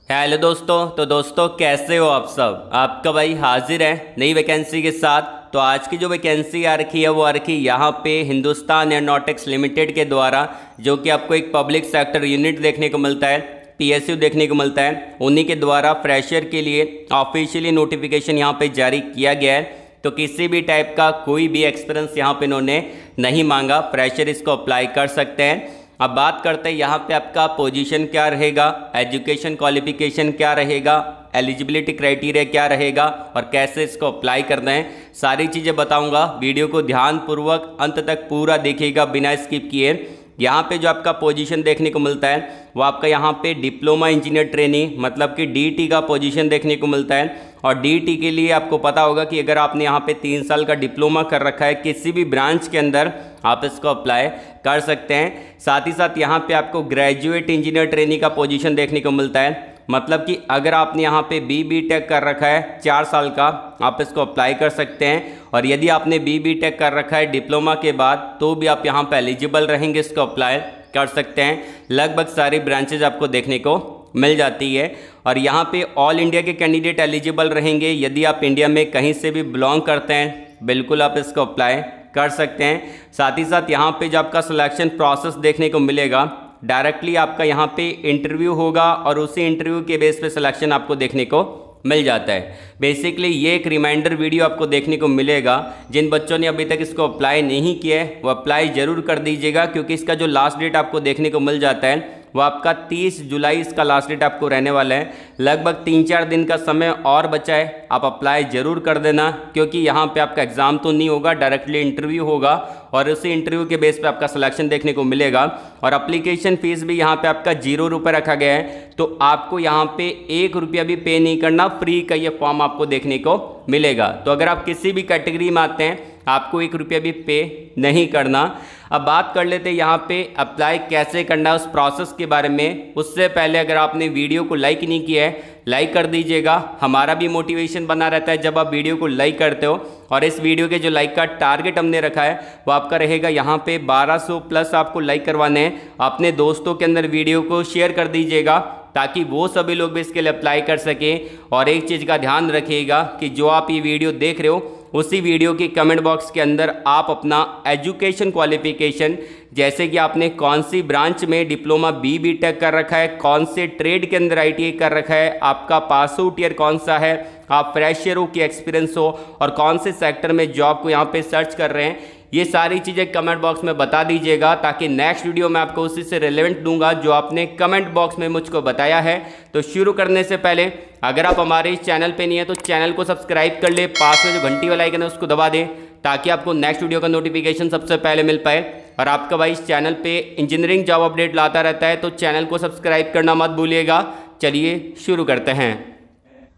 Hello दोस्तों। तो दोस्तों कैसे हो आप सब। आपका भाई हाजिर है नई वैकेंसी के साथ। तो आज की जो वैकेंसी आ रखी है वो आ रखी है यहाँ पे हिंदुस्तान एरोनॉटिक्स लिमिटेड के द्वारा, जो कि आपको एक पब्लिक सेक्टर यूनिट देखने को मिलता है, पीएसयू देखने को मिलता है। उन्हीं के द्वारा फ्रेशर के लिए ऑफिशियली नोटिफिकेशन यहाँ पे जारी किया गया है। तो किसी भी टाइप का कोई भी एक्सपीरियंस यहाँ पे इन्होंने नहीं मांगा, फ्रेशर इसको अप्लाई कर सकते हैं। अब बात करते हैं यहाँ पे आपका पोजीशन क्या रहेगा, एजुकेशन क्वालिफिकेशन क्या रहेगा, एलिजिबिलिटी क्राइटेरिया क्या रहेगा और कैसे इसको अप्लाई करना है, सारी चीज़ें बताऊंगा। वीडियो को ध्यानपूर्वक अंत तक पूरा देखिएगा बिना स्किप किए। यहाँ पे जो आपका पोजीशन देखने को मिलता है वो आपका यहाँ पे डिप्लोमा इंजीनियर ट्रेनी मतलब कि डीटी का पोजीशन देखने को मिलता है। और डीटी के लिए आपको पता होगा कि अगर आपने यहाँ पे 3 साल का डिप्लोमा कर रखा है किसी भी ब्रांच के अंदर, आप इसको अप्लाई कर सकते हैं। साथ ही साथ यहाँ पे आपको ग्रेजुएट इंजीनियर ट्रेनी का पोजीशन देखने को मिलता है, मतलब कि अगर आपने यहाँ पे बी टेक कर रखा है 4 साल का, आप इसको अप्लाई कर सकते हैं। और यदि आपने बी टेक कर रखा है डिप्लोमा के बाद तो भी आप यहाँ पे एलिजिबल रहेंगे, इसको अप्लाई कर सकते हैं। लगभग सारी ब्रांचेज आपको देखने को मिल जाती है। और यहाँ पे ऑल इंडिया के कैंडिडेट एलिजिबल रहेंगे। यदि आप इंडिया में कहीं से भी बिलोंग करते हैं बिल्कुल आप इसको अप्लाई कर सकते हैं। साथ ही साथ यहाँ पे जो आपका सिलेक्शन प्रोसेस देखने को मिलेगा, डायरेक्टली आपका यहाँ पे इंटरव्यू होगा और उसी इंटरव्यू के बेस पे सिलेक्शन आपको देखने को मिल जाता है। बेसिकली ये एक रिमाइंडर वीडियो आपको देखने को मिलेगा। जिन बच्चों ने अभी तक इसको अप्लाई नहीं किया है वो अप्लाई ज़रूर कर दीजिएगा, क्योंकि इसका जो लास्ट डेट आपको देखने को मिल जाता है वो आपका 30 जुलाई इसका लास्ट डेट आपको रहने वाला है। लगभग 3-4 दिन का समय और बचा है, आप अप्लाई ज़रूर कर देना, क्योंकि यहाँ पे आपका एग्ज़ाम तो नहीं होगा, डायरेक्टली इंटरव्यू होगा और उसी इंटरव्यू के बेस पे आपका सिलेक्शन देखने को मिलेगा। और अप्लीकेशन फ़ीस भी यहाँ पे आपका 0 रुपये रखा गया है। तो आपको यहाँ पे 1 रुपया भी पे नहीं करना, फ्री का ये फॉर्म आपको देखने को मिलेगा। तो अगर आप किसी भी कैटेगरी में आते हैं आपको 1 रुपया भी पे नहीं करना। अब बात कर लेते हैं यहाँ पे अप्लाई कैसे करना है उस प्रोसेस के बारे में। उससे पहले अगर आपने वीडियो को लाइक नहीं किया है लाइक कर दीजिएगा, हमारा भी मोटिवेशन बना रहता है जब आप वीडियो को लाइक करते हो। और इस वीडियो के जो लाइक का टारगेट हमने रखा है वो आपका रहेगा यहाँ पे 1200 प्लस आपको लाइक करवाने हैं। अपने दोस्तों के अंदर वीडियो को शेयर कर दीजिएगा ताकि वो सभी लोग भी इसके लिए अप्लाई कर सकें। और एक चीज़ का ध्यान रखिएगा कि जो आप ये वीडियो देख रहे हो उसी वीडियो की कमेंट बॉक्स के अंदर आप अपना एजुकेशन क्वालिफिकेशन, जैसे कि आपने कौन सी ब्रांच में डिप्लोमा बी टेक कर रखा है, कौन से ट्रेड के अंदर आईटीआई कर रखा है, आपका पास आउट ईयर कौन सा है, आप फ्रेशर हो कि एक्सपीरियंस हो और कौन से सेक्टर में जॉब को यहाँ पे सर्च कर रहे हैं, ये सारी चीज़ें कमेंट बॉक्स में बता दीजिएगा ताकि नेक्स्ट वीडियो में आपको उसी से रिलेवेंट दूंगा जो आपने कमेंट बॉक्स में मुझको बताया है। तो शुरू करने से पहले अगर आप हमारे इस चैनल पे नहीं है तो चैनल को सब्सक्राइब कर ले, पास में जो घंटी वाला आइकन है उसको दबा दें ताकि आपको नेक्स्ट वीडियो का नोटिफिकेशन सबसे पहले मिल पाए। और आपका भाई इस चैनल पे इंजीनियरिंग जॉब अपडेट लाता रहता है, तो चैनल को सब्सक्राइब करना मत भूलिएगा। चलिए शुरू करते हैं।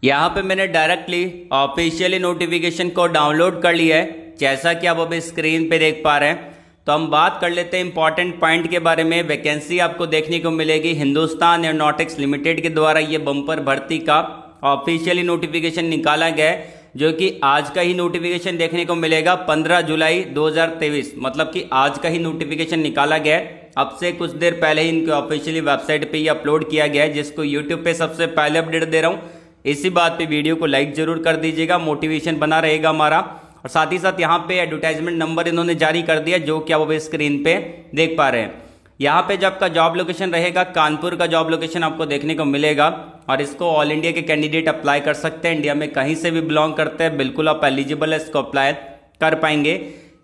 यहाँ पे मैंने डायरेक्टली ऑफिशियली नोटिफिकेशन को डाउनलोड कर लिया है, जैसा कि आप अभी स्क्रीन पे देख पा रहे हैं। तो हम बात कर लेते हैं इंपॉर्टेंट पॉइंट के बारे में। वैकेंसी आपको देखने को मिलेगी हिंदुस्तान एरोनॉटिक्स लिमिटेड के द्वारा ये बम्पर भर्ती का ऑफिशियली नोटिफिकेशन निकाला गया है, जो कि आज का ही नोटिफिकेशन देखने को मिलेगा 15 जुलाई 2023, मतलब कि आज का ही नोटिफिकेशन निकाला गया है। अब से कुछ देर पहले ही इनके ऑफिशियली वेबसाइट पे ये अपलोड किया गया है, जिसको यूट्यूब पे सबसे पहले अपडेट दे रहा हूँ। इसी बात पे वीडियो को लाइक जरूर कर दीजिएगा, मोटिवेशन बना रहेगा हमारा। और साथ ही साथ यहाँ पे एडवर्टाइजमेंट नंबर इन्होंने जारी कर दिया, जो कि आप अभी स्क्रीन पे देख पा रहे हैं। यहाँ पे जो आपका जॉब लोकेशन रहेगा कानपुर का जॉब लोकेशन आपको देखने को मिलेगा। और इसको ऑल इंडिया के कैंडिडेट अप्लाई कर सकते हैं, इंडिया में कहीं से भी बिलोंग करते हैं बिल्कुल आप एलिजिबल है, इसको अप्लाई कर पाएंगे।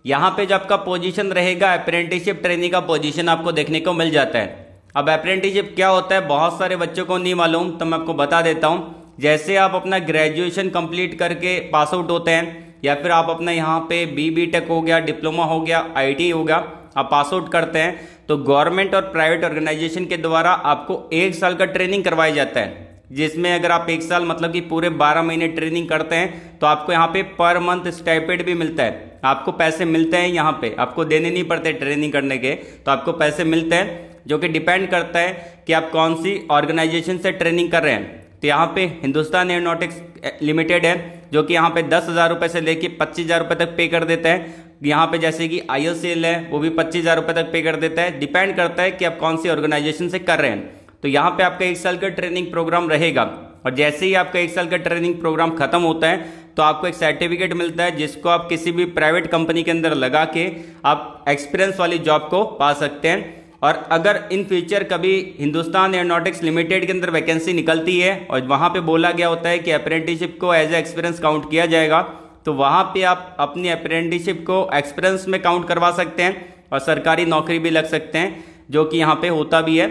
यहाँ पे जो आपका पोजीशन रहेगा अप्रेंटिसशिप ट्रेनिंग का पोजीशन आपको देखने को मिल जाता है। अब अप्रेंटिसशिप क्या होता है बहुत सारे बच्चों को नहीं मालूम, तो मैं आपको बता देता हूँ। जैसे आप अपना ग्रेजुएशन कंप्लीट करके पास आउट होते हैं या फिर आप अपना यहाँ पे बी टेक हो गया, डिप्लोमा हो गया, आईटी हो गया, आप पास आउट करते हैं तो गवर्नमेंट और प्राइवेट ऑर्गेनाइजेशन के द्वारा आपको 1 साल का ट्रेनिंग करवाया जाता है, जिसमें अगर आप 1 साल मतलब कि पूरे 12 महीने ट्रेनिंग करते हैं तो आपको यहाँ पे पर मंथ स्टाइपेंड भी मिलता है। आपको पैसे मिलते हैं, यहाँ पे आपको देने नहीं पड़ते ट्रेनिंग करने के, तो आपको पैसे मिलते हैं, जो कि डिपेंड करता है कि आप कौन सी ऑर्गेनाइजेशन से ट्रेनिंग कर रहे हैं। तो यहाँ पे हिंदुस्तान एरोनॉटिक्स लिमिटेड है, जो कि यहाँ पे 10,000 रुपये से लेके 25,000 रुपये तक पे कर देता है। यहाँ पे जैसे कि IOCL है वो भी 25,000 रुपये तक पे कर देता है। डिपेंड करता है कि आप कौन सी ऑर्गेनाइजेशन से कर रहे हैं। तो यहाँ पे आपका 1 साल का ट्रेनिंग प्रोग्राम रहेगा और जैसे ही आपका 1 साल का ट्रेनिंग प्रोग्राम खत्म होता है तो आपको एक सर्टिफिकेट मिलता है जिसको आप किसी भी प्राइवेट कंपनी के अंदर लगा के आप एक्सपीरियंस वाली जॉब को पा सकते हैं। और अगर इन फ्यूचर कभी हिंदुस्तान एरोनॉटिक्स लिमिटेड के अंदर वैकेंसी निकलती है और वहाँ पे बोला गया होता है कि अप्रेंटिसशिप को एज ए एक्सपीरियंस काउंट किया जाएगा, तो वहाँ पे आप अपनी अप्रेंटिसशिप को एक्सपीरियंस में काउंट करवा सकते हैं और सरकारी नौकरी भी लग सकते हैं, जो कि यहाँ पे होता भी है।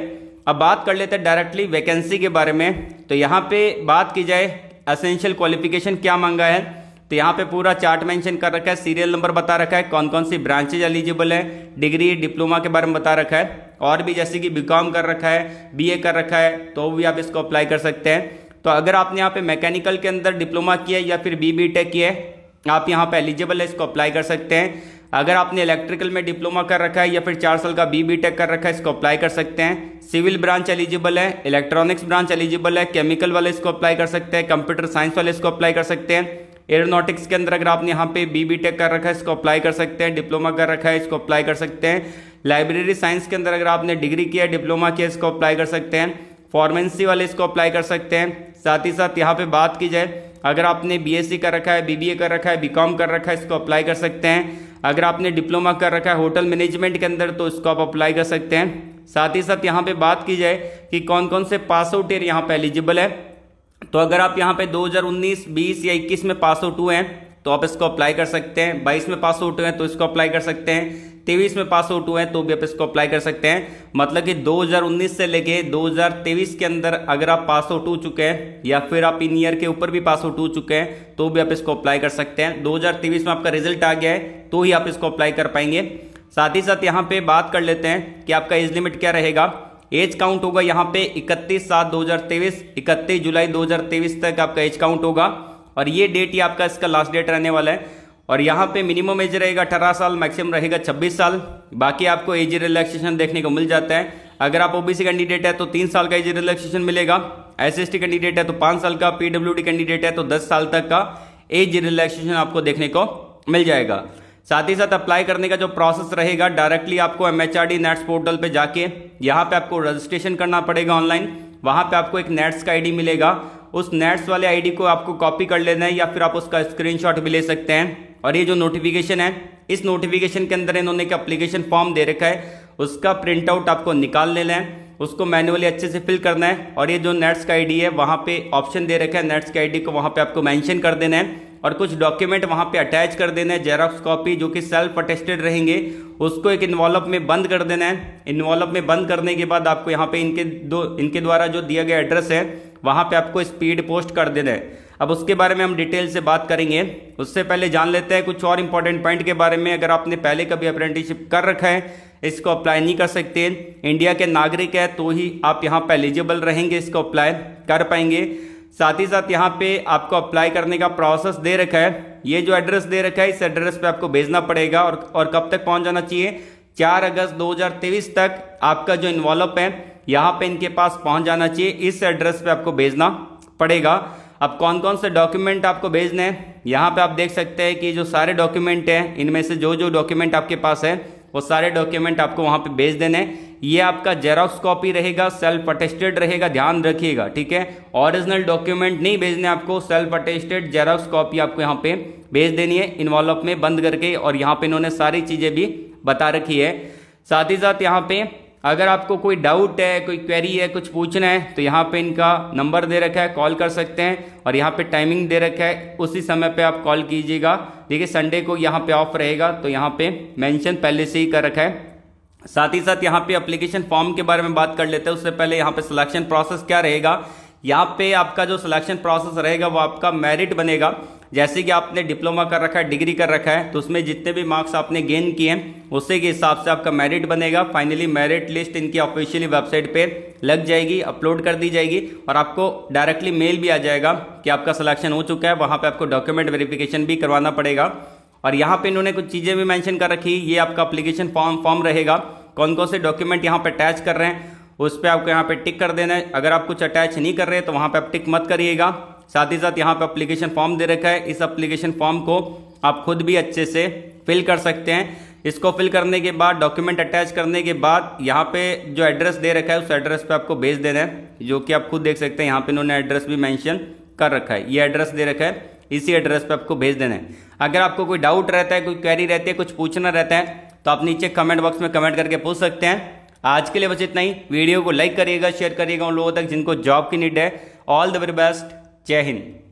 अब बात कर लेते हैं डायरेक्टली वैकेंसी के बारे में। तो यहाँ पे बात की जाए एसेंशियल क्वालिफिकेशन क्या मांगा है, तो यहाँ पे पूरा चार्ट मेंशन कर रखा है, सीरियल नंबर बता रखा है, कौन कौन सी ब्रांचेज एलिजिबल है, डिग्री डिप्लोमा के बारे में बता रखा है, और भी जैसे कि बीकॉम कर रखा है, बीए कर रखा है, तो भी आप इसको अप्लाई कर सकते हैं। तो अगर आपने यहाँ पे मैकेनिकल के अंदर डिप्लोमा किया है या फिर BTech किया है, आप यहाँ पे एलिजिबल है, इसको अप्लाई कर सकते हैं। अगर आपने इलेक्ट्रिकल में डिप्लोमा कर रखा है या फिर 4 साल का BTech कर रखा है, इसको अप्लाई कर सकते हैं। सिविल ब्रांच एलिजिबल है, इलेक्ट्रॉनिक्स ब्रांच एलिजिबल है, केमिकल वाले इसको अप्लाई कर सकते हैं, कंप्यूटर साइंस वाले इसको अप्लाई कर सकते हैं। एरोनॉटिक्स के अंदर अगर आपने यहाँ पे BTech कर रखा है, इसको अप्लाई कर सकते हैं। डिप्लोमा कर रखा है, इसको अप्लाई कर सकते हैं। लाइब्रेरी साइंस के अंदर अगर आपने डिग्री किया, डिप्लोमा किया, इसको अप्लाई कर सकते हैं। फार्मेसी वाले इसको अप्लाई कर सकते हैं। साथ ही साथ यहाँ पे बात की जाए, अगर आपने BSc कर रखा है, BBA कर रखा है, बीकॉम कर रखा है, इसको अप्लाई कर सकते हैं। अगर आपने डिप्लोमा कर रखा है होटल मैनेजमेंट के अंदर, तो इसको आप अप्लाई कर सकते हैं। साथ ही साथ यहाँ पे बात की जाए कि कौन कौन से पास आउट ईयर यहाँ पे एलिजिबल है, तो अगर आप यहाँ पे 2019, 20 या 21 में पास आउट हुए हैं तो आप इसको अप्लाई कर सकते हैं। 22 में पास आउट हुए हैं तो इसको अप्लाई कर सकते हैं। 23 में पास आउट हुए हैं तो भी आप इसको अप्लाई कर सकते हैं। मतलब कि 2019 से लेके 2023 के अंदर अगर आप पास आउट हो चुके हैं या फिर आप इन ईयर के ऊपर भी पास आउट हो चुके हैं तो भी आप इसको अप्लाई कर सकते हैं। 2023 में आपका रिजल्ट आ गया है तो ही आप इसको अप्लाई कर पाएंगे। साथ ही साथ यहाँ पे बात कर लेते हैं कि आपका एज लिमिट क्या रहेगा। एज काउंट होगा यहाँ पे 31/7/2023, 31 जुलाई 2023 तक आपका एज काउंट होगा और ये डेट ही आपका इसका लास्ट डेट रहने वाला है। और यहाँ पे मिनिमम एज रहेगा 18 साल, मैक्सिमम रहेगा 26 साल। बाकी आपको एज रिलैक्सेशन देखने को मिल जाता है। अगर आप OBC कैंडिडेट है तो 3 साल का एज रिलैक्सेशन मिलेगा, SST कैंडिडेट है तो 5 साल का, PWD कैंडिडेट है तो 10 साल तक का एज रिलैक्सेशन आपको देखने को मिल जाएगा। साथ ही साथ अप्लाई करने का जो प्रोसेस रहेगा, डायरेक्टली आपको MHRD नेट्स पोर्टल पे जाके यहाँ पे आपको रजिस्ट्रेशन करना पड़ेगा ऑनलाइन। वहाँ पे आपको एक नेट्स का ID मिलेगा, उस नेट्स वाले ID को आपको कॉपी कर लेना है या फिर आप उसका स्क्रीनशॉट भी ले सकते हैं। और ये जो नोटिफिकेशन है, इस नोटिफिकेशन के अंदर इन्होंने एक एप्लीकेशन फॉर्म दे रखा है, उसका प्रिंट आउट आपको निकाल लेना है, उसको मैन्युअली अच्छे से फिल करना है। और ये जो नेट्स का ID है, वहाँ पे ऑप्शन दे रखा है, नेट्स का ID को वहाँ पे आपको मेंशन कर देना है और कुछ डॉक्यूमेंट वहाँ पे अटैच कर देना है, जेरॉक्स कॉपी जो कि सेल्फ अटेस्टेड रहेंगे, उसको एक इन्वॉल्व में बंद कर देना है। इन्वॉल्व में बंद करने के बाद आपको यहाँ पे इनके द्वारा जो दिया गया एड्रेस है वहाँ पे आपको स्पीड पोस्ट कर देना है। अब उसके बारे में हम डिटेल से बात करेंगे। उससे पहले जान लेते हैं कुछ और इंपॉर्टेंट पॉइंट के बारे में। अगर आपने पहले कभी अप्रेंटिसशिप कर रखा है, इसको अप्लाई नहीं कर सकते। इंडिया के नागरिक है तो ही आप यहाँ पे एलिजिबल रहेंगे, इसको अप्लाई कर पाएंगे। साथ ही साथ यहाँ पे आपको अप्लाई करने का प्रोसेस दे रखा है। ये जो एड्रेस दे रखा है, इस एड्रेस पे आपको भेजना पड़ेगा और कब तक पहुंच जाना चाहिए, 4 अगस्त 2023 तक आपका जो इन्वॉल्व है यहाँ पे इनके पास पहुंच जाना चाहिए। इस एड्रेस पे आपको भेजना पड़ेगा। अब कौन कौन से डॉक्यूमेंट आपको भेजने हैं, यहाँ पे आप देख सकते हैं कि जो सारे डॉक्यूमेंट हैं, इनमें से जो जो डॉक्यूमेंट आपके पास है वो सारे डॉक्यूमेंट आपको वहाँ पे भेज देने हैं। ये आपका जेरॉक्स कॉपी रहेगा, सेल्फ अटेस्टेड रहेगा, ध्यान रखिएगा, ठीक है। ओरिजिनल डॉक्यूमेंट नहीं भेजने आपको, सेल्फ अटेस्टेड जेरॉक्स कॉपी आपको यहाँ पे भेज देनी है इन्वॉल्व में बंद करके। और यहाँ पे इन्होंने सारी चीज़ें भी बता रखी है। साथ ही साथ यहाँ पे अगर आपको कोई डाउट है, कोई क्वेरी है, कुछ पूछना है, तो यहाँ पे इनका नंबर दे रखा है, कॉल कर सकते हैं। और यहाँ पे टाइमिंग दे रखा है, उसी समय पे आप कॉल कीजिएगा। देखिए संडे को यहाँ पे ऑफ रहेगा, तो यहाँ पे मेंशन पहले से ही कर रखा है। साथ ही साथ यहाँ पे एप्लीकेशन फॉर्म के बारे में बात कर लेते हैं। उससे पहले यहाँ पे सिलेक्शन प्रोसेस क्या रहेगा। यहाँ पे आपका जो सिलेक्शन प्रोसेस रहेगा वो आपका मेरिट बनेगा। जैसे कि आपने डिप्लोमा कर रखा है, डिग्री कर रखा है, तो उसमें जितने भी मार्क्स आपने गेन किए हैं उसी के हिसाब से आपका मेरिट बनेगा। फाइनली मेरिट लिस्ट इनकी ऑफिशियली वेबसाइट पे लग जाएगी, अपलोड कर दी जाएगी और आपको डायरेक्टली मेल भी आ जाएगा कि आपका सिलेक्शन हो चुका है। वहाँ पे आपको डॉक्यूमेंट वेरिफिकेशन भी करवाना पड़ेगा। और यहाँ पे इन्होंने कुछ चीज़ें भी मेंशन कर रखी। ये आपका एप्लीकेशन फॉर्म रहेगा, कौन कौन से डॉक्यूमेंट यहाँ पे अटैच कर रहे हैं उस पर आपको यहाँ पे टिक कर देना है। अगर आप कुछ अटैच नहीं कर रहे तो वहाँ पे आप टिक मत करिएगा। साथ ही साथ यहाँ पे एप्लीकेशन फॉर्म दे रखा है, इस एप्लीकेशन फॉर्म को आप खुद भी अच्छे से फिल कर सकते हैं। इसको फिल करने के बाद डॉक्यूमेंट अटैच करने के बाद यहाँ पे जो एड्रेस दे रखा है उस एड्रेस पे आपको भेज देना है, जो कि आप खुद देख सकते हैं यहाँ पे इन्होंने एड्रेस भी मेंशन कर रखा है। ये एड्रेस दे रखा है, इसी एड्रेस पे आपको भेज देना है। अगर आपको कोई डाउट रहता है, कोई क्वेरी रहती है, कुछ पूछना रहता है तो आप नीचे कमेंट बॉक्स में कमेंट करके पूछ सकते हैं। आज के लिए बस इतना ही। वीडियो को लाइक करिएगा, शेयर करिएगा उन लोगों तक जिनको जॉब की नीड है। All the very best. जय हिंद।